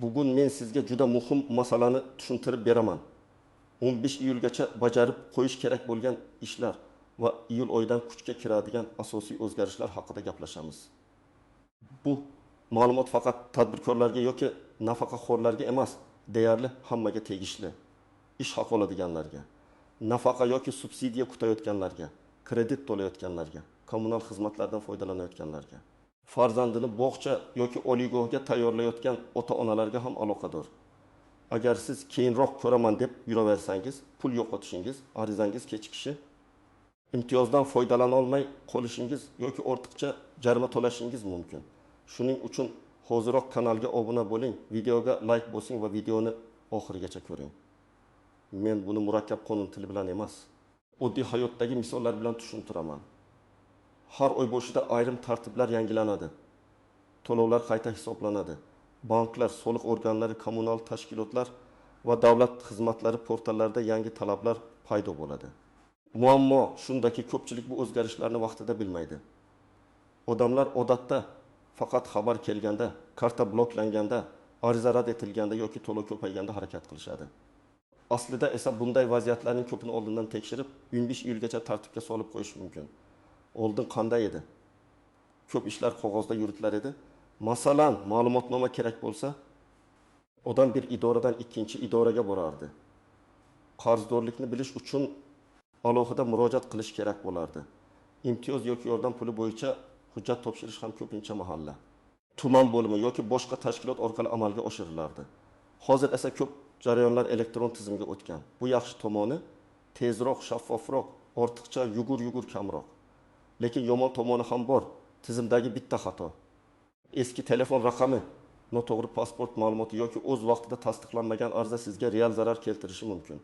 Bugun men sizga juda muhim masalani tushuntirib beraman. 15 iyulgacha bajarib qo'yish kerak bo'lgan ishlar va iyul oyidan kuchga kiradigan asosiy o'zgarishlar haqida gaplashamiz. Bu ma'lumot faqat tadbirkorlarga yoki nafaqaxo'rlarga emas, deyarli hammaga tegishli. Ish haqi oladiganlarga, nafaqa yoki subsidiya kutayotganlarga, kredit to'layotganlarga, kommunal xizmatlardan foydalanayotganlarga, farzandini bog'cha yoki oliygohga tayyorlayotgan ota-onalarga ham aloqador. Agar siz keyinroq ko'raman deb yuraversangiz, pul yo'qotishingiz, arizangiz kechikishi, imtiyozdan foydalana olmay qolishingiz yoki ortiqcha jarima to'lashingiz mumkin. Shuning uchun hoziroq kanalga obuna bo'ling, videoga like bosing va videoni oxirigacha ko'ring. Men buni murakkab qonun tili bilan emas, oddiy hayotdagi misollar bilan tushuntiraman. Har oy boshida ayrim tartiblar yangilanadi. To'lovlar qayta hisoblanadi. Banklar, soliq organlari, kommunal tashkilotlar va davlat xizmatlari portallarida yangi talablar paydo bo'ladi. Muammo shundaki, ko'pchilik bu o'zgarishlarni vaqtida bilmaydi. Odamlar odatda faqat xabar kelganda, karta bloklanganda, ariza rad etilganda yoki to'lov ko'payganda harakat qilishadi. Aslida esa bunday vaziyatlarning ko'pini oldindan tekshirib, 15 yilgacha tartibga solib qo'yish mumkin. Oldin qanday edi? Ko'p ishlar qog'ozda yuritilar edi. Masalan, ma'lumotnoma kerak bo'lsa, odam bir idoradan ikkinchi idoraga borardi. Qarzdorlikni bilish uchun alohida murojaat qilish kerak bo'lardi. Imtiyoz yoki yordam puli bo'yicha hujjat topshirish ham ko'pincha mahalla, tuman bo'limi yoki boshqa tashkilot orqali amalga oshirilardi. Hozir esa ko'p jarayonlar elektron tizimga o'tgan. Bu yaxshi tomoni, tezroq, shaffofroq, ortiqcha yugur kamroq. Lekin yomon tomoni ham bor. Tizimdagi bitta xato. Eski telefon raqami, noto'g'ri pasport ma'lumoti yoki o'z vaqtida tasdiqlanmagan ariza sizga real zarar keltirishi mumkin.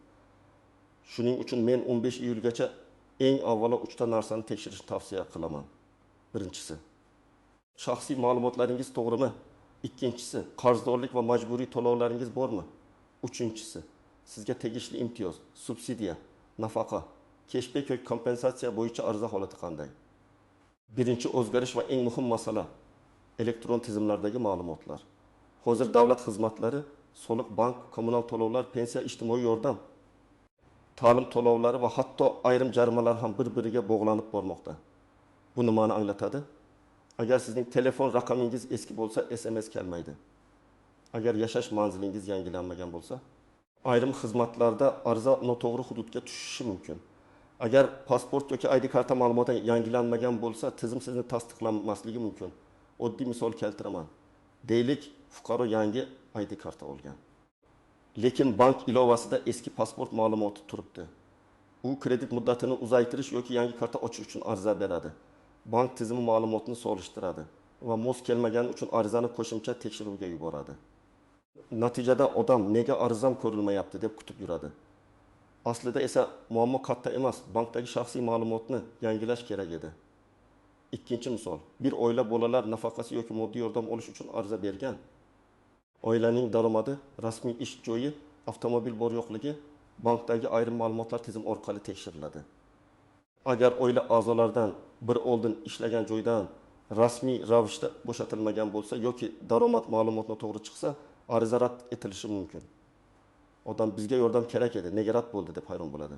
Shuning uchun men 15 iyulgacha eng avvalo 3 ta narsani tekshirishni tavsiya qilaman. Birinchisi, shaxsiy ma'lumotlaringiz to'g'rimi? Ikkinchisi, qarzdorlik va majburiy to'lovlaringiz bormi? Uchinchisi, sizga tegishli imtiyoz, subsidiya, nafaqa, cashback yoki kompensatsiya bo'yicha ariza holati qanday? Birinchi o'zgarish va eng muhim masala elektron tizimlardagi ma'lumotlar. Hozir davlat xizmatlari, soliq, bank, kommunal to'lovlar, pensiya, ijtimoiy yordam, ta'lim to'lovlari va hatto ayrim jarimalar ham bir-biriga bog'lanib bormoqda. Bu nimani anglatadi? Agar sizning telefon raqamingiz eski bo'lsa, SMS kelmaydi. Agar yashash manzilingiz yangilanmagan bo'lsa, ayrim xizmatlarda ariza noto'g'ri hududga tushishi mumkin. Agar pasport yoki ID karta ma'lumoti yangilanmagan bo'lsa, tizim sizni tasdiqlanmasligi mumkin. Oddiy misol keltiraman. Deylik, fuqaro yangi ID karta olgan. Lekin bank ilovasida eski pasport ma'lumoti turibdi. U kredit muddatini uzaytirish yoki yangi karta ochish uchun ariza beradi. Bank tizimi ma'lumotini solishtiradi va mos kelmagani uchun arizani qo'shimcha tekshiruvga yuboradi. Natijada odam nega arizam ko'rilmayapti deb kutib yuradi. Aslida esa muammo katta emas, bankdagi shaxsiy ma'lumotni yangilash kerak edi. Ikkinchi misol, bir oila bolalar nafaqasi yoki moddiy yordam olish uchun ariza bergan. Oilaning daromadi, rasmiy ish joyi, avtomobil bor yo'qligi, bankdagi ayrim ma'lumotlar tizim orqali tekshiriladi. Agar oila a'zolaridan bir oldin ishlagan joydan rasmiy ravishda bo'shatilmagan bo'lsa yoki daromad ma'lumotni to'g'ri chiqsa, ariza rad etilishi mumkin. Odam bizga yordam kerak edi, nega rad bo'ldi deb hayron bo'ladi.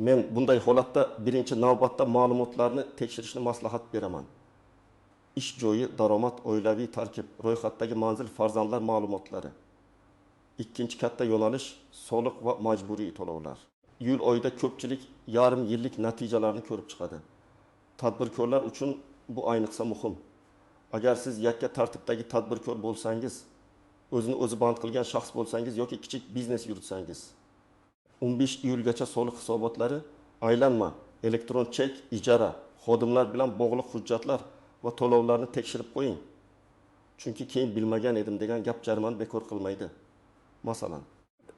Men bunday holatda birinchi navbatda ma'lumotlarni tekshirishni maslahat beraman. Ish joyi, daromad, oilaviy tarkib, ro'yxatdagi manzil, farzandlar ma'lumotlari. Ikkinchi katta yo'nalish soliq va majburiy to'lovlar. Iyul oyida ko'pchilik yarim yillik natijalarni ko'rib chiqadi. Tadbirkorlar uchun bu ayniqsa muhim. Agar siz yakka tartibdagi tadbirkor bo'lsangiz, o'zini o'zi band qilgan shaxs bo'lsangiz yoki kichik biznes yuritsangiz, 15 iyulgacha soliq hisobotlari, aylanma, elektron chek, ijara, xodimlar bilan bog'liq hujjatlar va to'lovlarni tekshirib qo'ying. Chunki keyin bilmagan edim degan gap jarimani bekor qilmaydi. Masalan,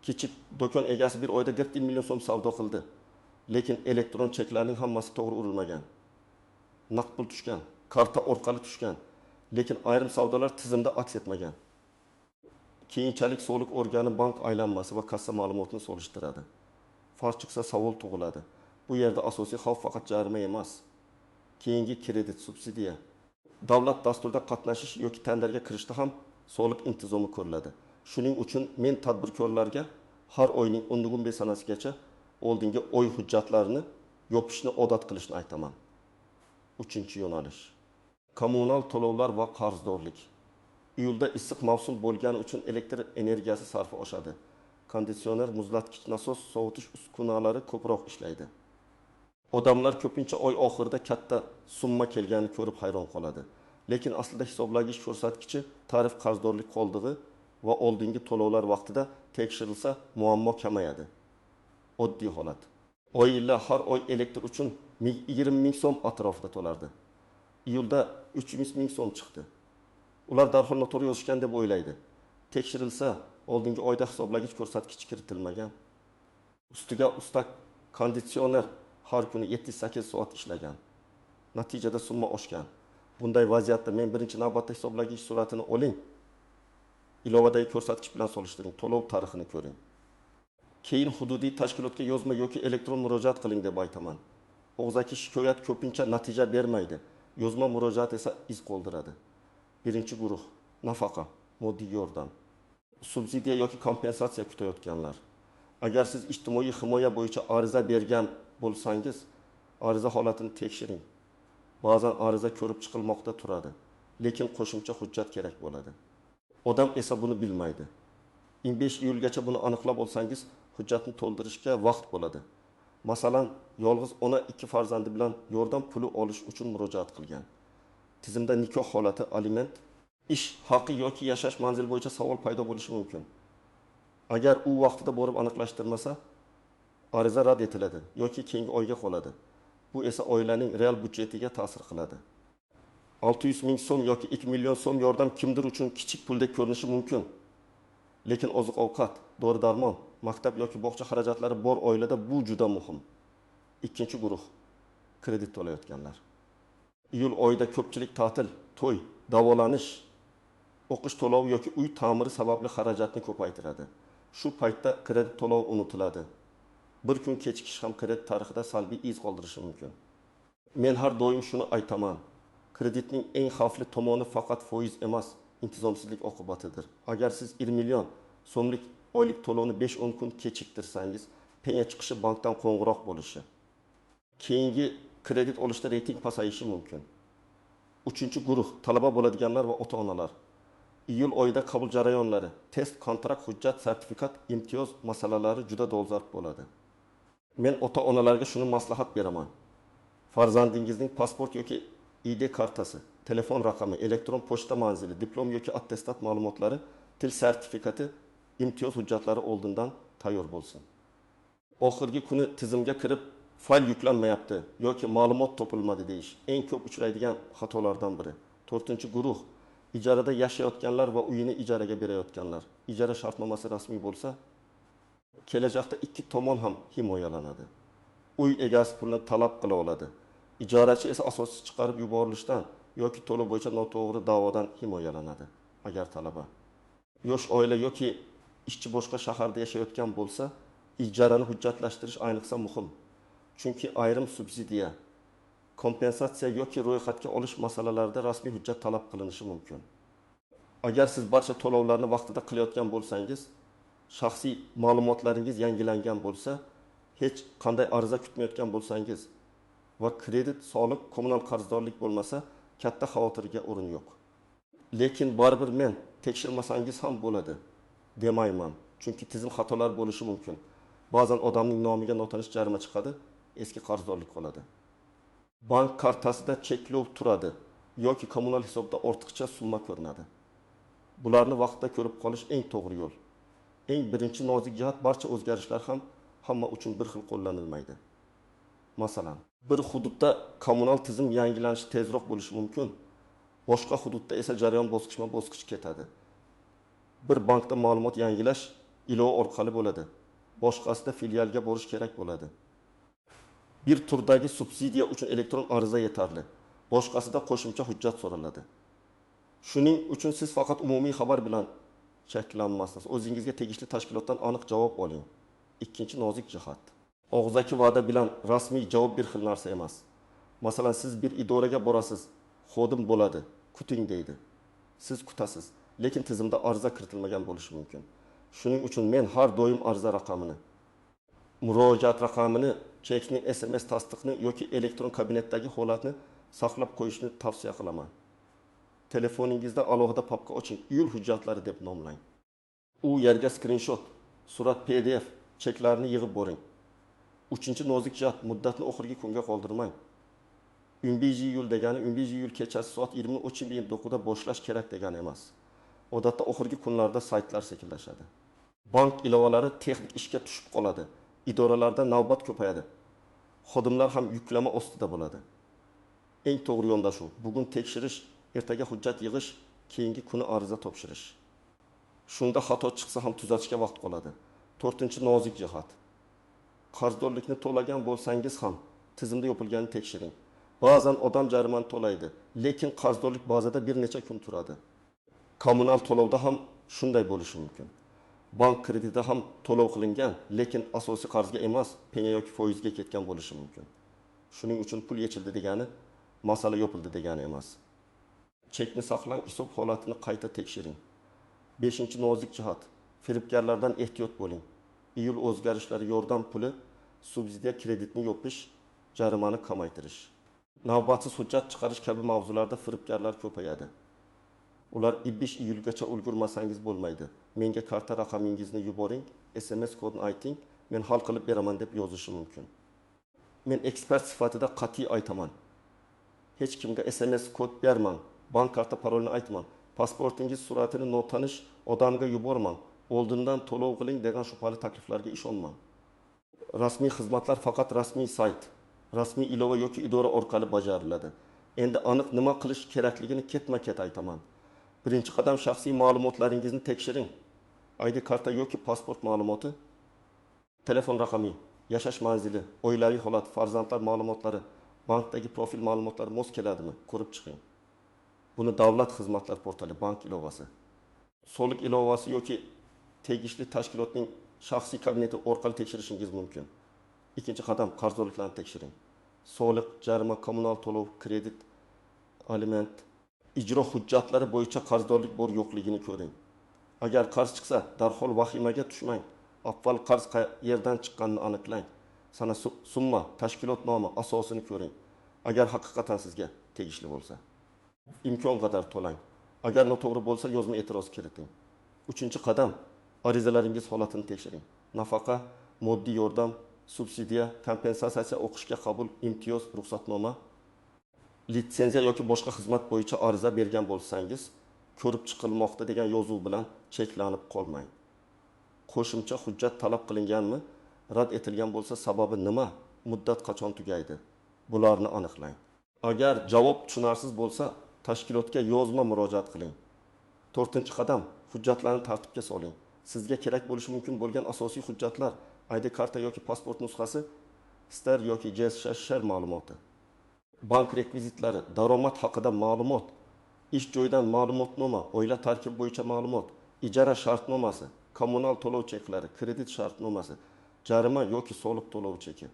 kichik do'kon egasi bir oyda 40 million so'm savdo qildi. Lekin elektron cheklarning hammasi to'g'ri urilmagan. Naqd pul tushgan, karta orqali tushgan. Lekin ayrim savdolar tizimda aks etmagan. Keyinchalik soliq organi bank aylanmasi va kassa ma'lumotini solishtiradi. Farq chiqsa savol tug'iladi. Bu yerda asosiy xavf faqat jarima emas. Keyingi kredit, subsidiya, davlat dasturida qatnashish yoki tenderga kirishda ham soliq intizomi ko'riladi. Shuning uchun men tadbirkorlarga har oyning 10 sanasigacha oldingi oy hujjatlarini yopishni odat qilishni aytaman. 3-yo'nalish. Kommunal to'lovlar va qarzdorlik. Iyulda issiq mavsum bo'lgani uchun elektr energiyasi sarfi oshadi. Konditsioner, muzlatgich, nasos, sovutish uskunalari ko'proq ishlaydi. Odamlar ko'pincha oy oxirida katta summa kelganini ko'rib hayron qoladi. Lekin aslida hisoblagich ko'rsatkichi tarif qarzdorlik qoldig'i va oldingi to'lovlar vaqtida tekshirilsa muammo kamayadi. Oddiy holat. Oilalar har oy elektr uchun 20 ming so'm atrofida to'lardi. Iyulda 300 ming so'm chiqdi. Ular darhol noto'g'ri yozishgan deb o'ylaydi. Tekshirilsa, oldingi oyda hisoblagich ko'rsatkichi kiritilmagan. Ustiga ustak konditsioner har kuni 7-8 soat ishlagan. Natijada summa oshgan. Bunday vaziyatda men birinchi navbatda hisoblagich suratini oling. Ilovadagi ko'rsatkich bilan solishtiring, to'lov tarixini ko'ring. Keyin hududiy tashkilotga yozma yoki elektron murojaat qiling deb aytaman. Og'zaki shikoyat ko'pincha natija bermaydi. Yozma murojaat esa iz qoldiradi. Birinchi guruh nafaqa, moddiy yordam. Subsidiya yoki kompensatsiya kutayotganlar. Agar siz ijtimoiy himoya bo'yicha ariza bergan bo'lsangiz, ariza holatini tekshiring. Ba'zan ariza ko'rib chiqilmoqda turadi, lekin qo'shimcha hujjat kerak bo'ladi. Odam esa buni bilmaydi. 25 iyulgacha buni aniqlab olsangiz, hujjatni to'ldirishga vaqt bo'ladi. Masalan, yolg'iz ona 2 farzandi bilan yordam puli olish uchun murojaat qilgan. Tizimda nikoh holati, aliment, ish haqi yoki yashash manzili bo'yicha savol paydo bo'lishi mumkin. Agar u vaqtida borib aniqlashtirmasa, ariza rad etiladi yoki keyingi oyga qoladi. Bu esa oilaning real byudjetiga ta'sir qiladi. 600 ming so'm yoki 2 million so'm yordam kimdir uchun kichik puldek ko'rinishi mumkin. Lekin oziq-ovqat, dori-darmon, maktab yoki bog'cha xarajatlari bor oilada bu juda muhim. Ikkinchi guruh kredit to'layotganlar. Iyul oyida ko'pchilik ta'til, to'y, davolanish, o'qish to'lovi yoki uy ta'miri sababli xarajatni ko'paytiradi. Shu paytda kredit to'lovi unutiladi. Bir kun kechikish ham kredit tarixida salbiy iz qoldirishi mumkin. Men har doim shuni aytaman. Kreditning eng xavfli tomoni faqat foiz emas, intizomsizlik oqibatidir. Agar siz 1 million so'mlik oylik to'lovni 5-10 kun kechiktirsangiz, penya chiqishi bankdan qo'ng'iroq bo'lishi. Keyingi kredit olishda reyting pasayishi mumkin. 3-guruh talaba bo'ladiganlar va ota-onalar. Iyul oyida qabul jarayonlari, test, kontrakt, hujjat, sertifikat, imtiyoz masalalari juda dolzarb bo'ladi. Men ota-onalarga shuni maslahat beraman. Farzandingizning pasport yoki ID kartasi, telefon raqami, elektron pochta manzili, diplom yoki attestat ma'lumotlari, til sertifikati, imtiyoz hujjatlari oldindan tayyor bo'lsin. Oxirgi kuni tizimga kirib fayl yuklanmayapti yoki ma'lumot topilmadi deyish eng ko'p uchraydigan xatolardan biri. 4-guruh ijarada yashayotganlar va uyini ijaraga berayotganlar. Ijara shartnomasi rasmiy bo'lsa, kelajakda ikki tomon ham himoyalanadi. Uy egasi pulni talab qila oladi. Ijorachi esa asossiz chiqarib yuborilishdan yoki to'lov bo'yicha noto'g'ri da'vodan himoyalanadi. Agar talaba yosh oila yoki ishchi boshqa shaharda yashayotgan bo'lsa, ijarani hujjatlashtirish ayniqsa muhim. Chunki ayrim subsidiya, kompensatsiya yoki ro'yxatga olish masalalarida rasmiy hujjat talab qilinishi mumkin. Agar siz barcha to'lovlarni vaqtida qilayotgan bo'lsangiz, shaxsiy ma'lumotlaringiz yangilangan bo'lsa, hech qanday ariza kutmayotgan bo'lsangiz va kredit, soliq, kommunal qarzdorlik bo'lmasa, katta xavotirga o'rin yo'q. Lekin baribir men tekshirmasangiz ham bo'ladi demayman, chunki tizim xatolar bo'lishi mumkin. Ba'zan odamning nomiga notanish jarima chiqadi, eski qarzdorlik qoladi. Bank kartasida cheklov turadi yoki kommunal hisobda ortiqcha summa ko'rinadi. Bularni vaqtida ko'rib qolish eng to'g'ri yo'l. Eng birinchi nozik jihat, barcha o'zgarishlar ham hamma uchun bir xil qo'llanilmaydi. Masalan, bir hududda kommunal tizim yangilanishi tezroq bo'lishi mumkin, boshqa hududda esa jarayon bosqichma-bosqich ketadi. Bir bankda ma'lumot yangilash ilova orqali bo'ladi, boshqasida filialga borish kerak bo'ladi. Bir turdagi subsidiya uchun elektron ariza yetarli, boshqasida qo'shimcha hujjat so'raladi. Shuning uchun siz faqat umumiy xabar bilan shakllanmasiz. O'zingizga tegishli tashkilotdan aniq javob oling. Ikkinchi nozik jihat. Og'zaki va'da bilan rasmiy javob bir xil narsa emas. Masalan, siz bir idoraga borasiz, xodim bo'ladi, kuting deydi. Siz kutasiz. lekin tizimda ariza kiritilmagan bo'lishi mumkin. Shuning uchun men har doim ariza raqamini, murojaat raqamini, chekning SMS tasdiqni yoki elektron kabinetdagi holatni saqlab qo'yishni tavsiya qilaman. Telefoningizda alohida papka oching, iyul hujjatlari deb nomlang. U yerga screenshot, surat PDF, cheklarni yig'ib boring. 3-nozik jihat, muddatni oxirgi kunga qoldirmang. 11-iyul degani 11-iyul kechasi soat 20:39da boshlash kerak degani emas. Odatda oxirgi kunlarda saytlar sekinlashadi. Bank ilovalari texnik ishga tushib qoladi. Idoralarda navbat ko'payadi. Xodimlar ham yuklama ostida bo'ladi. Eng to'g'ri yondashuv bugun tekshirish, ertaga hujjat yig'ish, keyingi kuni ariza topshirish. Shunda xato chiqsa ham tuzatishga vaqt qoladi. 4-nozik jihat. Qarzdorlikni to'lagan bo'lsangiz ham tizimda yopilganini tekshiring. Ba'zan odam jarimani to'laydi, lekin qarzdorlik bazada bir necha kun turadi. Kommunal to'lovda ham shunday bo'lishi mumkin. Bank kreditida ham to'lov qilingan, lekin asosiy qarzga emas, penya yoki foizga ketgan bo'lishi mumkin. Shuning uchun pul yechildi degani, masala yopildi degani emas. Chekni saqlang, hisob holatini qayta tekshiring. 5-nozik jihat. Firibgarlardan ehtiyot bo'ling. Iyul o'zgarishlari yordam puli, subsidiya kreditni yopish, jarimani kamaytirish. Navbatsiz hujjat chiqarish kabi mavzularda firibgarlar ko'payadi. Ular 5-iyulgacha ulgurmasangiz bo'lmaydi. Menga karta raqamingizni yuboring, SMS kodini ayting, men hal qilib beraman deb yozishi mumkin. Men ekspert sifatida qat'iy aytaman. Hech kimga SMS kod bermang, bank karta parolini aytmang, pasportingiz suratini notanish odamga yubormang, oldindan to'lov qiling degan shubhali takliflarga ishonmang. Rasmiy xizmatlar faqat rasmiy sayt, rasmiy ilova yoki idora orqali bajariladi. Endi aniq nima qilish kerakligini ketma-ket aytaman. Birinchi qadam shaxsiy ma'lumotlaringizni tekshiring. ID karta yoki pasport ma'lumoti, telefon raqami, yashash manzili, oilaviy holat, farzandlar ma'lumotlari, bankdagi profil ma'lumotlari mos keladimi? Ko'rib chiqing. Buni davlat xizmatlar portali, bank ilovasi, soliq ilovasi yoki tegishli tashkilotning shaxsiy kabineti orqali tekshirishingiz mumkin. Ikkinchi qadam qarzdorliklarni tekshiring. Soliq, jarima, kommunal to'lov, kredit, aliment, ijro hujjatlari bo'yicha qarzdorlik bor yo'qligini ko'ring. Agar qarz chiqsa, darhol vahimaga tushmang. Avval qarz qayerdan chiqqanini aniqlang. Sana summa, tashkilot nomi, asosini ko'ring. Agar haqiqatan sizga tegishli bo'lsa, imkon qadar to'lang. Agar noto'g'ri bo'lsa, yozma e'tiroz kiriting. 3-qadam arizalaringiz holatini tekshiring. Nafaqa, moddiy yordam, subsidiya, kompensatsiya, o'qishga qabul, imtiyoz, ruxsatnoma, litsenziya yoki boshqa xizmat bo'yicha ariza bergan bo'lsangiz, ko'rib chiqilmoqda degan yozuv bilan cheklanib qolmang. Qo'shimcha hujjat talab qilinganmi? Rad etilgan bo'lsa, sababi nima? Muddat qachon tugaydi? Bularni aniqlang. Agar javob tushunarsiz bo'lsa, tashkilotga yozma murojaat qiling. 4-qadam hujjatlarni tartibga soling. Sizga kerak bo'lishi mumkin bo'lgan asosiy hujjatlar, ID karta yoki pasport nusxasi, STR yoki JSHR ma'lumoti, bank rekvizitlari, daromad haqida ma'lumot, ish joyidan ma'lumotnoma, oila tarkibi bo'yicha ma'lumot, ijara shartnomasi, kommunal to'lov cheklari, kredit shartnomasi, jarima yoki soliq to'lov cheki,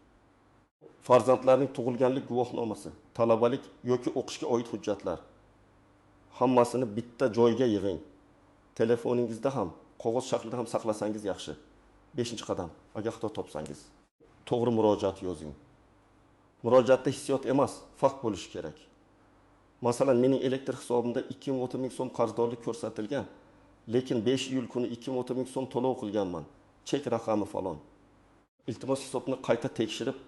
farzandlarning tug'ilganlik guvohnomasi, talabalik yoki o'qishga oid hujjatlar. Hammasini bitta joyga yig'ing. Telefoningizda ham, qog'oz shaklida ham saqlasangiz yaxshi. 5-qadam, agar xato topsangiz, to'g'ri murojaat yozing. Murojaatda hissiyot emas, fakt bo'lishi kerak. Masalan, mening elektr hisobimda 230 ming so'm qarzdorlik ko'rsatilgan, lekin 5-iyul kuni 230 ming so'm to'lov qilganman. Chek raqami falon. Iltimos hisobni qayta tekshirib,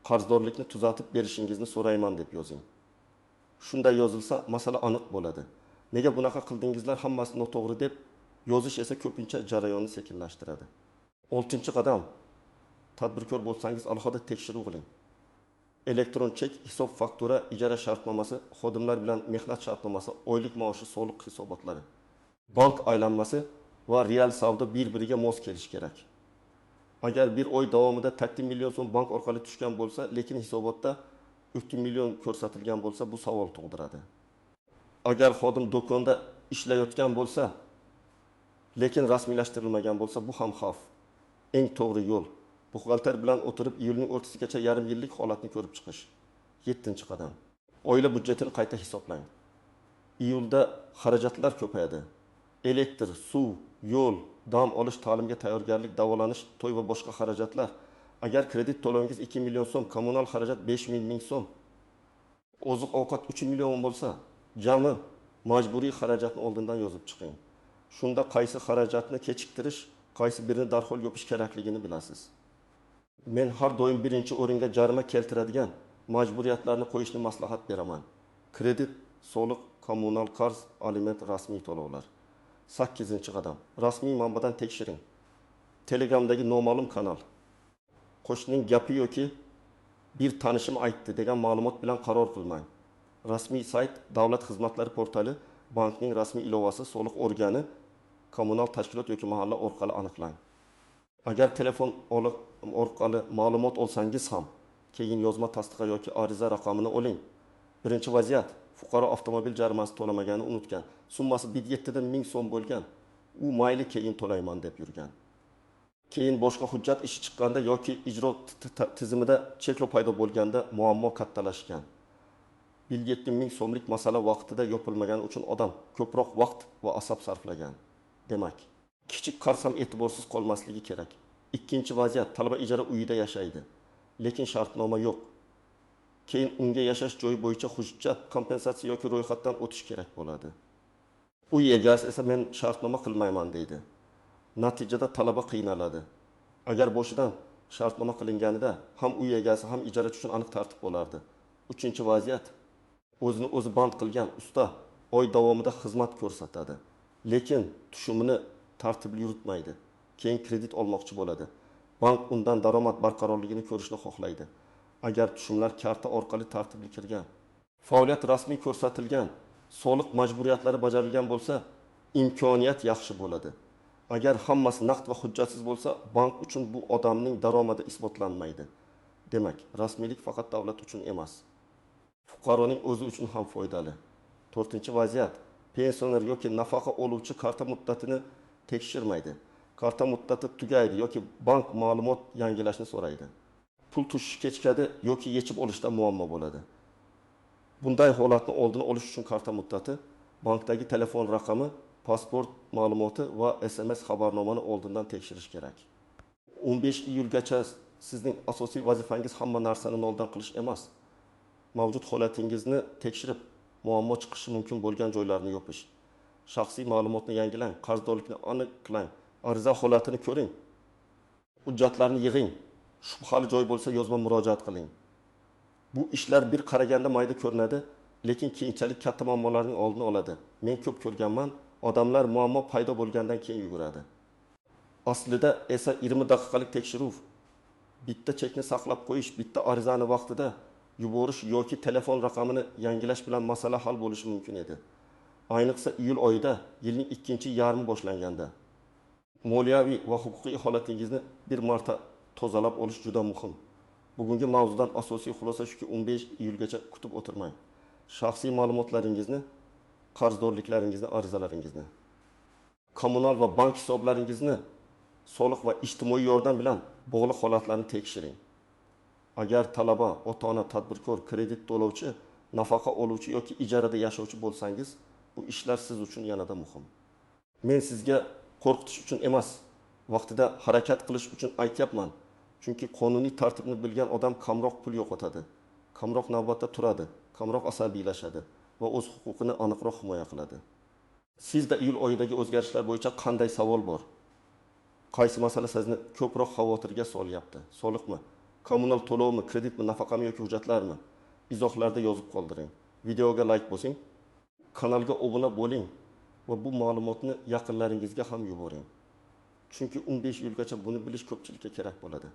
qarzdorlikni tuzatib berishingizni so'rayman deb yozing. Shunday yozilsa, masala aniq bo'ladi. Nega bunaqa qildingizlar, hammasi noto'g'ri deb yozish esa ko'pincha jarayonni sekinlashtiradi. 6-qadam, tadbirkor bo'lsangiz alohida tekshiruv qiling. Elektron chek, hisob, faktura, ijara shartnomasi, xodimlar bilan mehnat shartnomasi, oylik maoshi, soliq hisobotlari, bank aylanmasi va real savdo bir-biriga mos kelishi kerak. Agar bir oy davomida 30 million so'm bank orqali tushgan bo'lsa, lekin hisobotda 3 million ko'rsatilgan bo'lsa, bu savol tug'diradi. Agar xodim do'konda ishlayotgan bo'lsa, lekin rasmiylashtirilmagan bo'lsa, bu ham xavf. Eng to'g'ri yo'l buxgalter bilan o'tirib iyulning o'rtasigacha yarim yillik holatni ko'rib chiqish. 7-qadam. Oila budjetini qayta hisoblang. iyulda xarajatlar ko'payadi. Elektr, suv, yo'l, dam olish, ta'limga tayyorgarlik, davolanish, to'y va boshqa xarajatlar. Agar kredit to'lovingiz 2 million so'm, kommunal xarajat 5 ming so'm, oziq ovqat 3 million bo'lsa, jami majburiy xarajatni oldindan yozib chiqing. Shunda qaysi xarajatni kechiktirish, qaysi birini darhol yopish kerakligini bilasiz. Men har doim birinchi o'ringa jarima keltiradigan majburiyatlarni qo'yishni maslahat beraman. Kredit, soliq, kommunal qarz, aliment, rasmiy to'lovlar. 8-qadam. Rasmiy manbadan tekshiring. Telegramdagi noma'lum kanal. Qo'shning gapi yoki bir tanishim aytdi degan ma'lumot bilan qaror qilmang. Rasmiy sayt, davlat xizmatlari portali, bankning rasmiy ilovasi, soliq organi, kommunal tashkilot yoki mahalla orqali aniqlang. Agar telefon orqali ma'lumot olsangiz ham, keyin yozma tasdiqa yoki ariza raqamini oling. Birinchi vaziyat, fuqaro avtomobil jarimasi to'lamaganini unutgan. Summasi 7 ming so'm bo'lgan. U mayli keyin to'layman deb yurgan. Keyin boshqa hujjat ishi chiqqanda yoki ijro tizimida cheklov paydo bo'lganda muammo kattalashgan. 7 ming so'mlik masala vaqtida yopilmagani uchun odam ko'proq vaqt va asab sarflagan. Demak, kichik qarz ham e'tiborsiz qolmasligi kerak. Ikkinchi vaziyat, talaba ijara uyida yashaydi, lekin shartnoma yo'q. Keyin unga yashash joyi bo'yicha hujjat, kompensatsiya yoki ro'yxatdan o'tish kerak bo'ladi. Uy egasi esa men shartnoma qilmayman deydi. Natijada talaba qiynaladi. Agar boshidan shartnoma qilinganida ham uy egasi ham ijarachi uchun aniq tartib bo'lardi. Uchinchi vaziyat, o'zini o'zi band qilgan usta oy davomida xizmat ko'rsatadi, lekin tushumini tartibli yuritmaydi. Keyin kredit olmoqchi bo'ladi. Bank undan daromad barqarorligini ko'rishni xohlaydi. Agar tushumlar karta orqali tartibli kirgan, faoliyat rasmiy ko'rsatilgan, soliq majburiyatlari bajarilgan bo'lsa, imkoniyat yaxshi bo'ladi. Agar hammasi naqd va hujjatsiz bo'lsa, bank uchun bu odamning daromadi isbotlanmaydi. Demak, rasmiylik faqat davlat uchun emas, fuqaroning o'zi uchun ham foydali. 4-vaziyat, pensioner yoki nafaqa oluvchi karta muddatini tekshirmaydi. Karta muddati tugaydi yoki bank ma'lumot yangilashni so'raydi. Pul tushishi kechikadi yoki yechib olishda muammo bo'ladi. Bunday holatni oldini olish uchun karta muddati, bankdagi telefon raqami, pasport ma'lumoti va SMS xabarnomani oldindan tekshirish kerak. 15 iyulgacha sizning asosiy vazifangiz hamma narsani noldan qilish emas. Mavjud holatingizni tekshirib, muammo chiqishi mumkin bo'lgan joylarni yopish. Shaxsiy ma'lumotni yangilang, qarzdorlikni aniqlang, ariza holatini ko'ring. Hujjatlarni yig'ing. Shubhali joy bo'lsa yozma murojaat qiling. Bu ishlar bir qaraganda mayda ko'rinadi, lekin keyinchalik katta muammolarning oldini oladi. Men ko'p ko'rganman, odamlar muammo paydo bo'lgandan keyin yuguradi. Aslida esa 20 daqiqalik tekshiruv, bitta chekni saqlab qo'yish, bitta arizani vaqtida yuborish yoki telefon raqamini yangilash bilan masala hal bo'lishi mumkin edi. Ayniqsa iyul oyida, yilning ikkinchi yarmi boshlanganda. Moliyaviy va huquqiy holatingizni bir marta tozalab olish juda muhim. Bugungi mavzudan asosiy xulosa shuki, 15 iyulgacha kutib o'tirmang. Shaxsiy ma'lumotlaringizni, qarzdorliklaringizni, arizalaringizni, kommunal va bank hisoblaringizni, soliq va ijtimoiy yordam bilan bog'liq holatlarni tekshiring. Agar talaba, ota-ona, tadbirkor, kredit to'lovchi, nafaqa oluvchi yoki ijarada yashovchi bo'lsangiz, bu ishlar siz uchun yanada muhim. Men sizga qo'rqitish uchun emas, vaqtida harakat qilish uchun aytyapman. Chunki qonuniy tartibni bilgan odam kamroq pul yo'qotadi, kamroq navbatda turadi, kamroq asabiylashadi va o'z huquqini aniqroq himoya qiladi. Sizda iyul oyidagi o'zgarishlar bo'yicha qanday savol bor? Qaysi masala sizni ko'proq xavotirga solyapti? Soliqmi, kommunal to'lovmi, kreditmi, nafaqami yoki hujjatlarmi? Izohlarda yozib qoldiring. Videoga like bosing, kanalga obuna bo'ling va bu ma'lumotni yaqinlaringizga ham yuboring. Chunki 15 yilgacha buni bilish ko'pchilikka kerak bo'ladi.